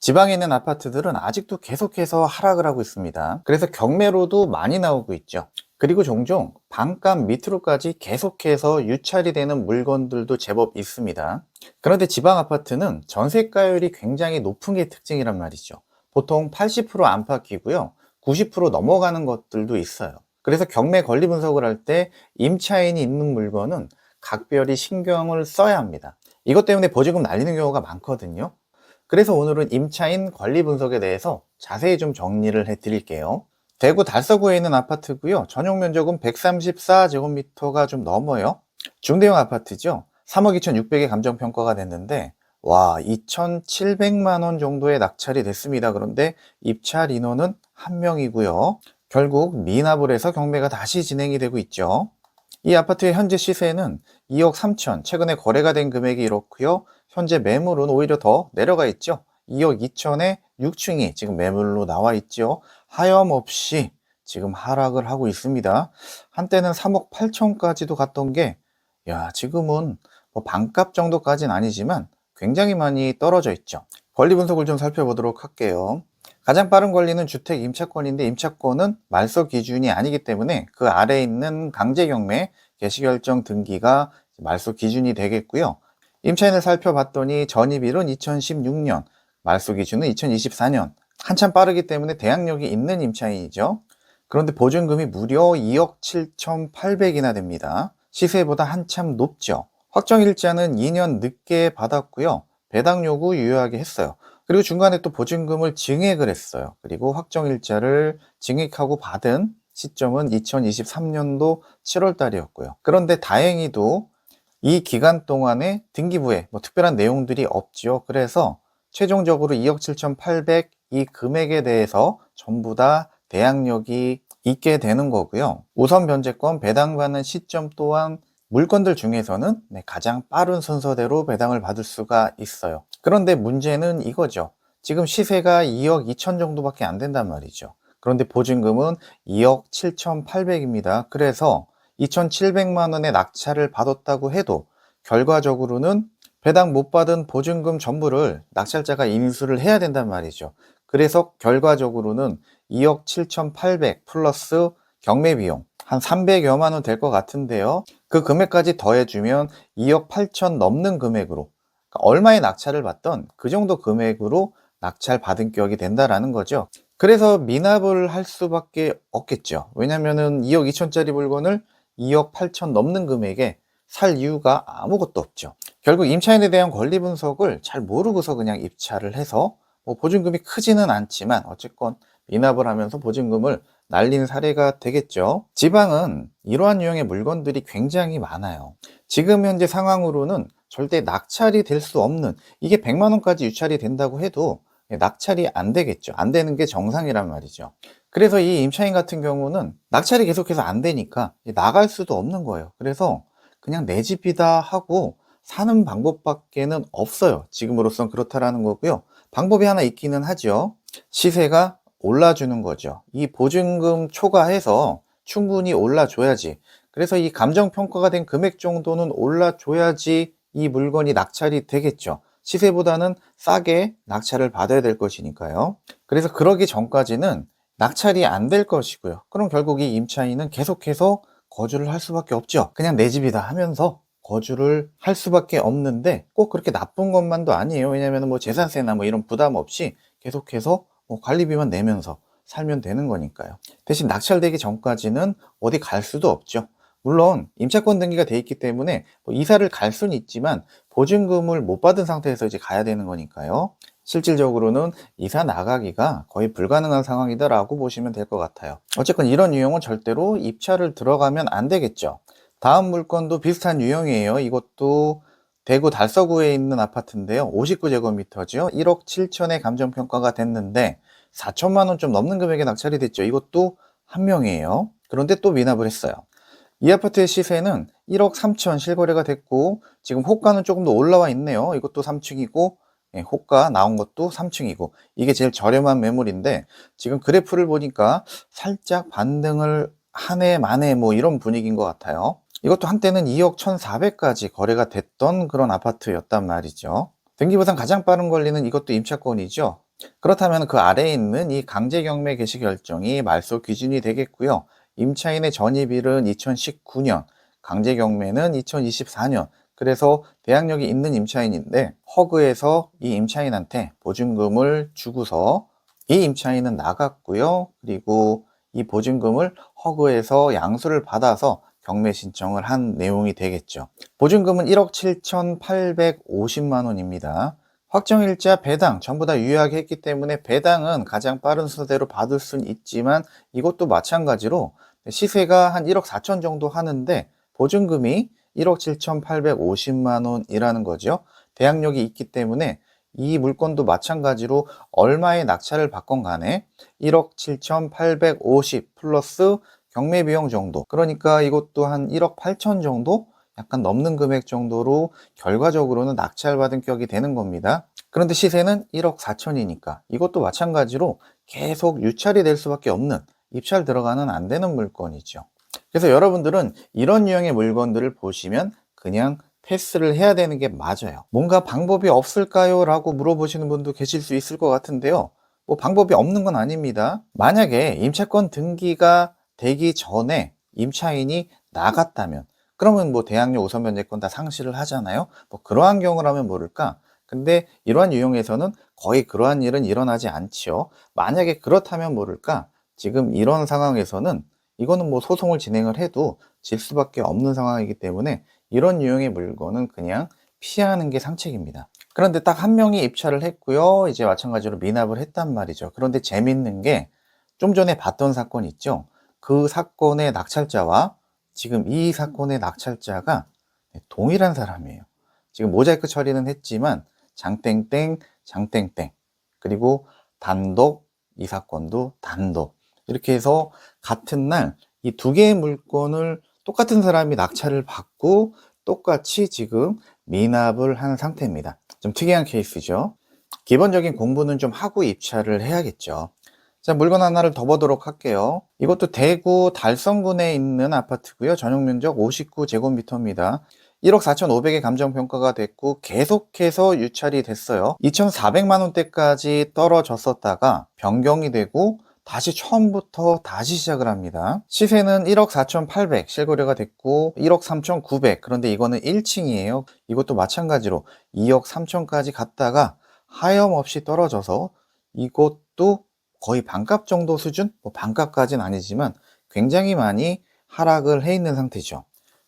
지방에 있는 아파트들은 아직도 계속해서 하락을 하고 있습니다. 그래서 경매로도 많이 나오고 있죠. 그리고 종종 반값 밑으로까지 계속해서 유찰이 되는 물건들도 제법 있습니다. 그런데 지방 아파트는 전세가율이 굉장히 높은 게 특징이란 말이죠. 보통 80% 안팎이고요. 90% 넘어가는 것들도 있어요. 그래서 경매 권리 분석을 할 때 임차인이 있는 물건은 각별히 신경을 써야 합니다. 이것 때문에 보증금 날리는 경우가 많거든요. 그래서 오늘은 임차인 관리 분석에 대해서 자세히 좀 정리를 해 드릴게요. 대구 달서구에 있는 아파트고요. 전용 면적은 134제곱미터가 좀 넘어요. 중대형 아파트죠. 3억 2,600에 감정평가가 됐는데 와, 2,700만 원 정도의 낙찰이 됐습니다. 그런데 입찰 인원은 한 명이고요. 결국 미납을 해서 경매가 다시 진행이 되고 있죠. 이 아파트의 현재 시세는 2억 3천, 최근에 거래가 된 금액이 이렇고요. 현재 매물은 오히려 더 내려가 있죠. 2억 2천에 6층이 지금 매물로 나와 있죠. 하염없이 지금 하락을 하고 있습니다. 한때는 3억 8천까지도 갔던 게, 지금은 뭐 반값 정도까지는 아니지만 굉장히 많이 떨어져 있죠. 권리 분석을 좀 살펴보도록 할게요. 가장 빠른 권리는 주택 임차권인데 임차권은 말소 기준이 아니기 때문에 그 아래에 있는 강제경매 개시결정 등기가 말소 기준이 되겠고요. 임차인을 살펴봤더니 전입일은 2016년, 말소 기준은 2024년. 한참 빠르기 때문에 대항력이 있는 임차인이죠. 그런데 보증금이 무려 2억 7,800이나 됩니다. 시세보다 한참 높죠. 확정일자는 2년 늦게 받았고요. 배당 요구 유효하게 했어요. 그리고 중간에 또 보증금을 증액을 했어요. 그리고 확정일자를 증액하고 받은 시점은 2023년도 7월 달이었고요. 그런데 다행히도 이 기간 동안에 등기부에 뭐 특별한 내용들이 없죠. 그래서 최종적으로 2억 7,800 이 금액에 대해서 전부 다 대항력이 있게 되는 거고요. 우선 변제권 배당받는 시점 또한 물건들 중에서는 가장 빠른 순서대로 배당을 받을 수가 있어요. 그런데 문제는 이거죠. 지금 시세가 2억 2천 정도밖에 안 된단 말이죠. 그런데 보증금은 2억 7,800입니다. 그래서 2,700만 원의 낙찰을 받았다고 해도 결과적으로는 배당 못 받은 보증금 전부를 낙찰자가 인수를 해야 된단 말이죠. 그래서 결과적으로는 2억 7,800 플러스 경매 비용 한 300여만 원 될 것 같은데요. 그 금액까지 더해주면 2억 8천 넘는 금액으로, 그러니까 얼마의 낙찰을 받던 그 정도 금액으로 낙찰 받은 격이 된다라는 거죠. 그래서 미납을 할 수밖에 없겠죠. 왜냐면은 2억 2천짜리 물건을 2억 8천 넘는 금액에 살 이유가 아무것도 없죠. 결국 임차인에 대한 권리 분석을 잘 모르고서 그냥 입찰을 해서 뭐 보증금이 크지는 않지만 어쨌건 미납을 하면서 보증금을 날린 사례가 되겠죠. 지방은 이러한 유형의 물건들이 굉장히 많아요. 지금 현재 상황으로는 절대 낙찰이 될 수 없는, 이게 100만 원까지 유찰이 된다고 해도 낙찰이 안 되겠죠. 안 되는 게 정상이란 말이죠. 그래서 이 임차인 같은 경우는 낙찰이 계속해서 안 되니까 나갈 수도 없는 거예요. 그래서 그냥 내 집이다 하고 사는 방법밖에는 없어요. 지금으로선 그렇다라는 거고요. 방법이 하나 있기는 하죠. 시세가 올라주는 거죠. 이 보증금 초과해서 충분히 올라줘야지. 그래서 이 감정평가가 된 금액 정도는 올라줘야지 이 물건이 낙찰이 되겠죠. 시세보다는 싸게 낙찰을 받아야 될 것이니까요. 그래서 그러기 전까지는 낙찰이 안 될 것이고요. 그럼 결국 이 임차인은 계속해서 거주를 할 수밖에 없죠. 그냥 내 집이다 하면서 거주를 할 수밖에 없는데 꼭 그렇게 나쁜 것만도 아니에요. 왜냐하면 뭐 재산세나 뭐 이런 부담 없이 계속해서 뭐 관리비만 내면서 살면 되는 거니까요. 대신 낙찰되기 전까지는 어디 갈 수도 없죠. 물론 임차권 등기가 돼 있기 때문에 뭐 이사를 갈 수는 있지만 보증금을 못 받은 상태에서 이제 가야 되는 거니까요. 실질적으로는 이사 나가기가 거의 불가능한 상황이다라고 보시면 될 것 같아요. 어쨌건 이런 유형은 절대로 입찰을 들어가면 안 되겠죠. 다음 물건도 비슷한 유형이에요. 이것도 대구 달서구에 있는 아파트인데요. 59제곱미터죠. 1억 7천에 감정평가가 됐는데 4천만 원 좀 넘는 금액에 낙찰이 됐죠. 이것도 한 명이에요. 그런데 또 미납을 했어요. 이 아파트의 시세는 1억 3천 실거래가 됐고 지금 호가는 조금 더 올라와 있네요. 이것도 3층이고 호가 나온 것도 3층이고 이게 제일 저렴한 매물인데 지금 그래프를 보니까 살짝 반등을 하네 마네 뭐 이런 분위기인 것 같아요. 이것도 한때는 2억 1,400까지 거래가 됐던 그런 아파트였단 말이죠. 등기부상 가장 빠른 권리는 이것도 임차권이죠. 그렇다면 그 아래에 있는 이 강제경매 개시 결정이 말소 기준이 되겠고요. 임차인의 전입일은 2019년, 강제경매는 2024년. 그래서 대항력이 있는 임차인인데 허그에서 이 임차인한테 보증금을 주고서 이 임차인은 나갔고요. 그리고 이 보증금을 허그에서 양수를 받아서 경매 신청을 한 내용이 되겠죠. 보증금은 1억 7,850만 원입니다. 확정일자, 배당 전부 다 유효하게 했기 때문에 배당은 가장 빠른 순서대로 받을 수는 있지만 이것도 마찬가지로 시세가 한 1억 4천 정도 하는데 보증금이 1억 7,850만 원이라는 거죠. 대항력이 있기 때문에 이 물건도 마찬가지로 얼마의 낙찰을 받건 간에 1억 7,850 플러스 경매 비용 정도, 그러니까 이것도 한 1억 8천 정도 약간 넘는 금액 정도로 결과적으로는 낙찰받은 격이 되는 겁니다. 그런데 시세는 1억 4천이니까 이것도 마찬가지로 계속 유찰이 될 수밖에 없는, 입찰 들어가는 안 되는 물건이죠. 그래서 여러분들은 이런 유형의 물건들을 보시면 그냥 패스를 해야 되는 게 맞아요. 뭔가 방법이 없을까요? 라고 물어보시는 분도 계실 수 있을 것 같은데요. 뭐 방법이 없는 건 아닙니다. 만약에 임차권 등기가 되기 전에 임차인이 나갔다면, 그러면 뭐 대항력 우선 변제권 다 상실을 하잖아요. 뭐 그러한 경우라면 모를까? 근데 이러한 유형에서는 거의 그러한 일은 일어나지 않지요. 만약에 그렇다면 모를까? 지금 이런 상황에서는 이거는 뭐 소송을 진행을 해도 질 수밖에 없는 상황이기 때문에 이런 유형의 물건은 그냥 피하는 게 상책입니다. 그런데 딱 한 명이 입찰을 했고요. 이제 마찬가지로 미납을 했단 말이죠. 그런데 재밌는 게 좀 전에 봤던 사건 있죠. 그 사건의 낙찰자와 지금 이 사건의 낙찰자가 동일한 사람이에요. 지금 모자이크 처리는 했지만 장땡땡, 장땡땡, 그리고 단독, 이 사건도 단독, 이렇게 해서 같은 날 이 두 개의 물건을 똑같은 사람이 낙찰을 받고 똑같이 지금 미납을 한 상태입니다. 좀 특이한 케이스죠. 기본적인 공부는 좀 하고 입찰을 해야겠죠. 자, 물건 하나를 더 보도록 할게요. 이것도 대구 달성군에 있는 아파트고요. 전용 면적 59제곱미터입니다. 1억 4,500에 감정평가가 됐고 계속해서 유찰이 됐어요. 2,400만 원대까지 떨어졌었다가 변경이 되고 다시 처음부터 다시 시작을 합니다. 시세는 1억 4,800 실거래가 됐고 1억 3,900, 그런데 이거는 1층이에요. 이것도 마찬가지로 2억 3천까지 갔다가 하염없이 떨어져서 이것도 거의 반값 정도 수준? 뭐 반값까지는 아니지만 굉장히 많이 하락을 해 있는 상태죠.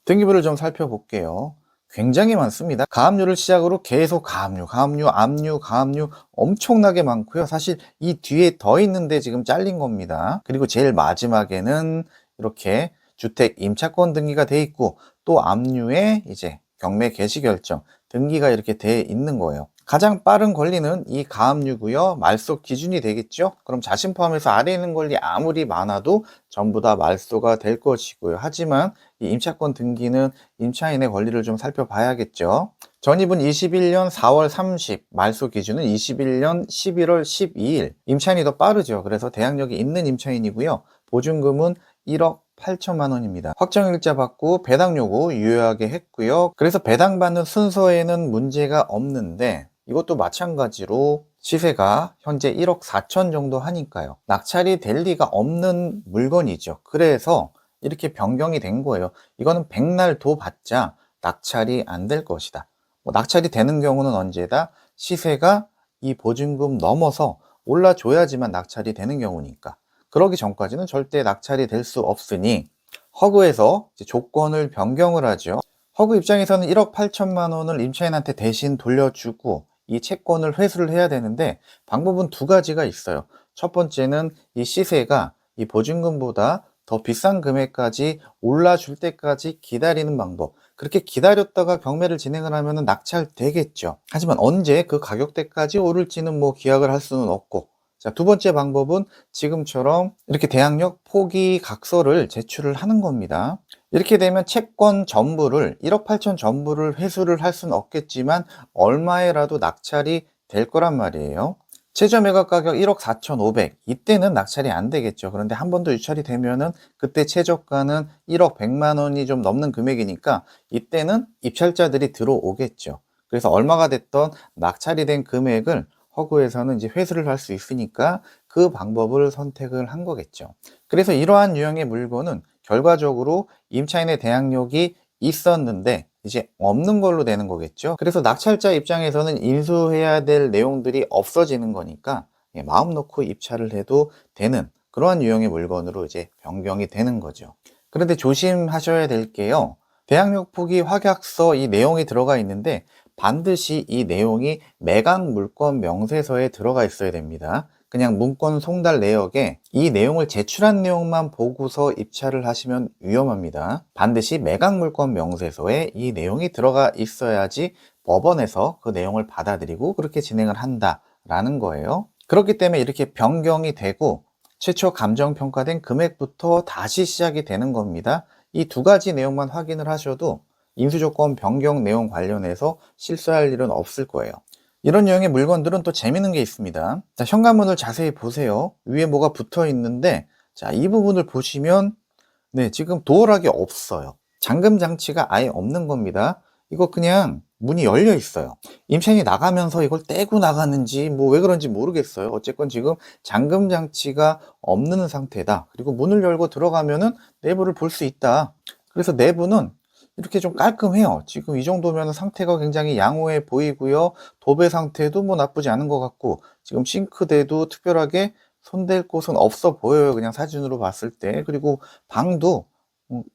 등기부를 좀 살펴볼게요. 굉장히 많습니다. 가압류를 시작으로 계속 가압류, 가압류, 압류, 가압류 엄청나게 많고요. 사실 이 뒤에 더 있는데 지금 잘린 겁니다. 그리고 제일 마지막에는 이렇게 주택 임차권 등기가 돼 있고 또 압류에 이제 경매 개시 결정 등기가 이렇게 돼 있는 거예요. 가장 빠른 권리는 이 가압류고요. 말소 기준이 되겠죠. 그럼 자신 포함해서 아래에 있는 권리 아무리 많아도 전부 다 말소가 될 것이고요. 하지만 이 임차권 등기는 임차인의 권리를 좀 살펴봐야겠죠. 전입은 21년 4월 30, 말소 기준은 21년 11월 12일. 임차인이 더 빠르죠. 그래서 대항력이 있는 임차인이고요. 보증금은 1억 8천만 원입니다. 확정일자 받고 배당 요구 유효하게 했고요. 그래서 배당받는 순서에는 문제가 없는데 이것도 마찬가지로 시세가 현재 1억 4천 정도 하니까요. 낙찰이 될 리가 없는 물건이죠. 그래서 이렇게 변경이 된 거예요. 이거는 백날 도 받자 낙찰이 안 될 것이다. 뭐 낙찰이 되는 경우는 언제다? 시세가 이 보증금 넘어서 올라줘야지만 낙찰이 되는 경우니까. 그러기 전까지는 절대 낙찰이 될 수 없으니 허그에서 조건을 변경을 하죠. 허그 입장에서는 1억 8천만 원을 임차인한테 대신 돌려주고 이 채권을 회수를 해야 되는데 방법은 두 가지가 있어요. 첫 번째는 이 시세가 이 보증금보다 더 비싼 금액까지 올라줄 때까지 기다리는 방법. 그렇게 기다렸다가 경매를 진행을 하면 낙찰되겠죠. 하지만 언제 그 가격대까지 오를지는 뭐 기약을 할 수는 없고. 자, 두 번째 방법은 지금처럼 이렇게 대항력 포기 각서를 제출을 하는 겁니다. 이렇게 되면 채권 전부를 1억 8천 전부를 회수를 할 수는 없겠지만 얼마에라도 낙찰이 될 거란 말이에요. 최저 매각 가격 1억 4,500, 이때는 낙찰이 안 되겠죠. 그런데 한 번 더 유찰이 되면은 그때 최저가는 1억 100만 원이 좀 넘는 금액이니까 이때는 입찰자들이 들어오겠죠. 그래서 얼마가 됐던 낙찰이 된 금액을 허그에서는 이제 회수를 할 수 있으니까 그 방법을 선택을 한 거겠죠. 그래서 이러한 유형의 물건은 결과적으로 임차인의 대항력이 있었는데 이제 없는 걸로 되는 거겠죠. 그래서 낙찰자 입장에서는 인수해야 될 내용들이 없어지는 거니까 마음 놓고 입찰을 해도 되는 그러한 유형의 물건으로 이제 변경이 되는 거죠. 그런데 조심하셔야 될 게요. 대항력 포기 확약서 이 내용이 들어가 있는데 반드시 이 내용이 매각 물건 명세서에 들어가 있어야 됩니다. 그냥 문건 송달 내역에 이 내용을 제출한 내용만 보고서 입찰을 하시면 위험합니다. 반드시 매각 물건 명세서에 이 내용이 들어가 있어야지 법원에서 그 내용을 받아들이고 그렇게 진행을 한다라는 거예요. 그렇기 때문에 이렇게 변경이 되고 최초 감정평가된 금액부터 다시 시작이 되는 겁니다. 이 두 가지 내용만 확인을 하셔도 인수조건 변경 내용 관련해서 실수할 일은 없을 거예요. 이런 유형의 물건들은 또 재밌는 게 있습니다. 자, 현관문을 자세히 보세요. 위에 뭐가 붙어 있는데, 자, 이 부분을 보시면, 네, 지금 도어락이 없어요. 잠금 장치가 아예 없는 겁니다. 이거 그냥 문이 열려 있어요. 임차인이 나가면서 이걸 떼고 나가는지 뭐 왜 그런지 모르겠어요. 어쨌건 지금 잠금 장치가 없는 상태다. 그리고 문을 열고 들어가면은 내부를 볼 수 있다. 그래서 내부는 이렇게 좀 깔끔해요. 지금 이 정도면 상태가 굉장히 양호해 보이고요. 도배 상태도 뭐 나쁘지 않은 것 같고, 지금 싱크대도 특별하게 손댈 곳은 없어 보여요. 그냥 사진으로 봤을 때. 그리고 방도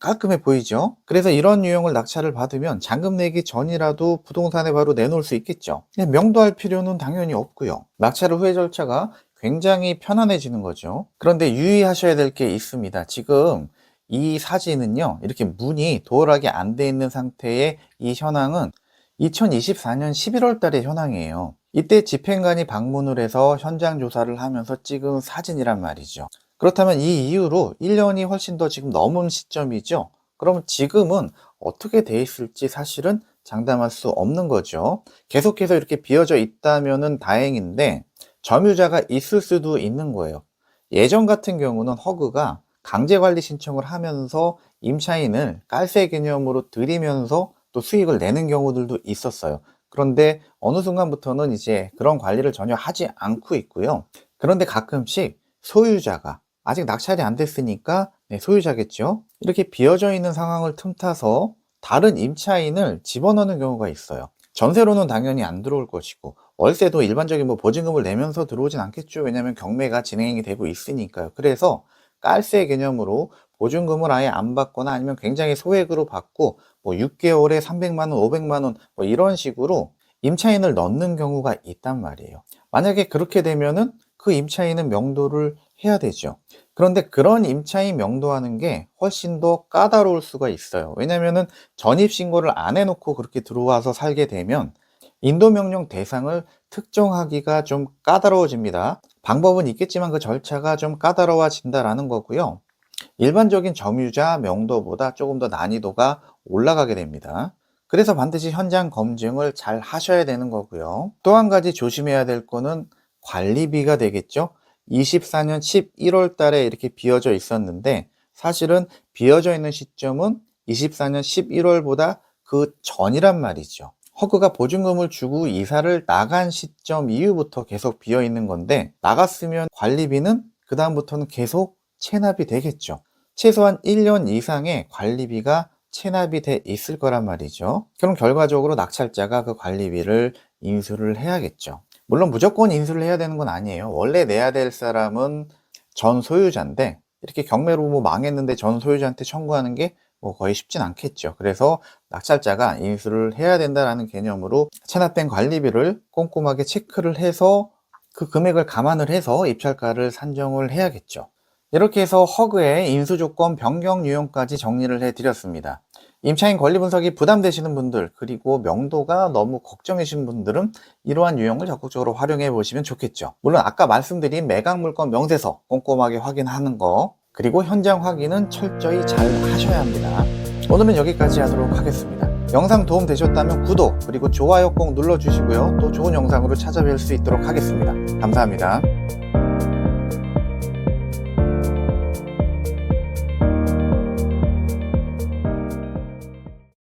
깔끔해 보이죠. 그래서 이런 유형을 낙찰을 받으면 잔금 내기 전이라도 부동산에 바로 내놓을 수 있겠죠. 명도할 필요는 당연히 없고요. 낙찰 후의 절차가 굉장히 편안해지는 거죠. 그런데 유의하셔야 될 게 있습니다. 지금 이 사진은요, 이렇게 문이 도어락이 안 돼 있는 상태의 이 현황은 2024년 11월 달의 현황이에요. 이때 집행관이 방문을 해서 현장 조사를 하면서 찍은 사진이란 말이죠. 그렇다면 이 이후로 1년이 훨씬 더 지금 넘은 시점이죠. 그러면 지금은 어떻게 돼 있을지 사실은 장담할 수 없는 거죠. 계속해서 이렇게 비어져 있다면은 다행인데 점유자가 있을 수도 있는 거예요. 예전 같은 경우는 허그가 강제관리 신청을 하면서 임차인을 깔세 개념으로 들이면서 또 수익을 내는 경우들도 있었어요. 그런데 어느 순간부터는 이제 그런 관리를 전혀 하지 않고 있고요. 그런데 가끔씩 소유자가 아직 낙찰이 안 됐으니까 소유자겠죠. 이렇게 비어져 있는 상황을 틈타서 다른 임차인을 집어넣는 경우가 있어요. 전세로는 당연히 안 들어올 것이고 월세도 일반적인 뭐 보증금을 내면서 들어오진 않겠죠. 왜냐하면 경매가 진행이 되고 있으니까요. 그래서 깔세 개념으로 보증금을 아예 안 받거나 아니면 굉장히 소액으로 받고 뭐 6개월에 300만 원, 500만 원 뭐 이런 식으로 임차인을 넣는 경우가 있단 말이에요. 만약에 그렇게 되면은 그 임차인은 명도를 해야 되죠. 그런데 그런 임차인 명도하는 게 훨씬 더 까다로울 수가 있어요. 왜냐면은 전입신고를 안 해놓고 그렇게 들어와서 살게 되면 인도명령 대상을 특정하기가 좀 까다로워집니다. 방법은 있겠지만 그 절차가 좀 까다로워진다라는 거고요. 일반적인 점유자 명도보다 조금 더 난이도가 올라가게 됩니다. 그래서 반드시 현장 검증을 잘 하셔야 되는 거고요. 또 한 가지 조심해야 될 거는 관리비가 되겠죠. 24년 11월 달에 이렇게 비어져 있었는데 사실은 비어져 있는 시점은 24년 11월보다 그 전이란 말이죠. 허그가 보증금을 주고 이사를 나간 시점 이후부터 계속 비어 있는 건데 나갔으면 관리비는 그 다음부터는 계속 체납이 되겠죠. 최소한 1년 이상의 관리비가 체납이 돼 있을 거란 말이죠. 그럼 결과적으로 낙찰자가 그 관리비를 인수를 해야겠죠. 물론 무조건 인수를 해야 되는 건 아니에요. 원래 내야 될 사람은 전 소유자인데 이렇게 경매로 뭐 망했는데 전 소유자한테 청구하는 게 뭐 거의 쉽진 않겠죠. 그래서 낙찰자가 인수를 해야 된다라는 개념으로 체납된 관리비를 꼼꼼하게 체크를 해서 그 금액을 감안을 해서 입찰가를 산정을 해야겠죠. 이렇게 해서 허그의 인수조건 변경 유형까지 정리를 해드렸습니다. 임차인 권리 분석이 부담되시는 분들 그리고 명도가 너무 걱정이신 분들은 이러한 유형을 적극적으로 활용해 보시면 좋겠죠. 물론 아까 말씀드린 매각 물건 명세서 꼼꼼하게 확인하는 거 그리고 현장 확인은 철저히 잘 하셔야 합니다. 오늘은 여기까지 하도록 하겠습니다. 영상 도움 되셨다면 구독 그리고 좋아요 꼭 눌러주시고요. 또 좋은 영상으로 찾아뵐 수 있도록 하겠습니다. 감사합니다.